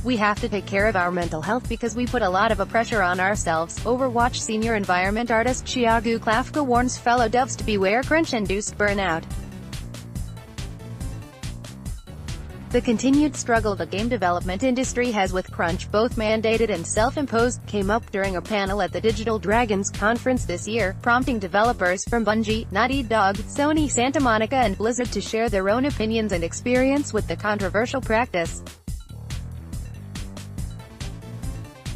We have to take care of our mental health because we put a lot of pressure on ourselves. Overwatch senior environment artist Thiago Klafke warns fellow devs to beware crunch-induced burnout. The continued struggle the game development industry has with crunch, both mandated and self-imposed, came up during a panel at the Digital Dragons conference this year, prompting developers from Bungie, Naughty Dog, Sony, Santa Monica and Blizzard to share their own opinions and experience with the controversial practice.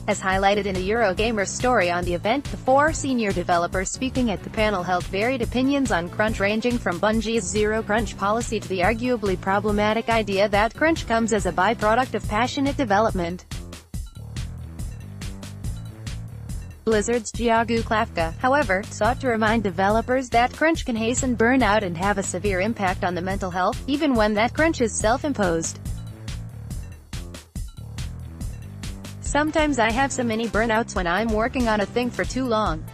As highlighted in a Eurogamer story on the event, the four senior developers speaking at the panel held varied opinions on crunch, ranging from Bungie's zero-crunch policy to the arguably problematic idea that crunch comes as a byproduct of passionate development. Blizzard's Thiago Klafke, however, sought to remind developers that crunch can hasten burnout and have a severe impact on the mental health, even when that crunch is self-imposed. Sometimes I have so many burnouts when I'm working on a thing for too long.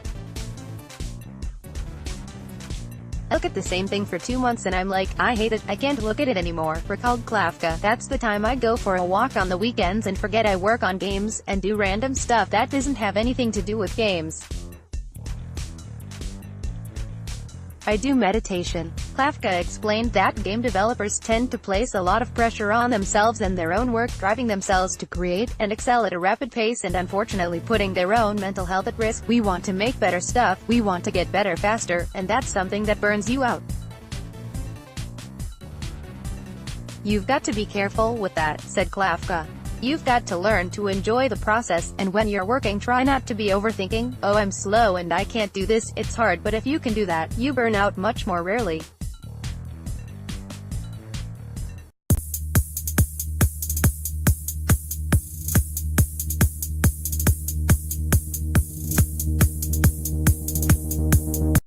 I look at the same thing for 2 months and I'm like, I hate it, I can't look at it anymore, recalled Klafke. That's the time I go for a walk on the weekends and forget I work on games, and do random stuff that doesn't have anything to do with games. I do meditation. Klafke explained that game developers tend to place a lot of pressure on themselves and their own work, driving themselves to create and excel at a rapid pace and unfortunately putting their own mental health at risk. We want to make better stuff, we want to get better faster, and that's something that burns you out. You've got to be careful with that, said Klafke. You've got to learn to enjoy the process, and when you're working, try not to be overthinking, oh I'm slow and I can't do this. It's hard, but if you can do that, you burn out much more rarely.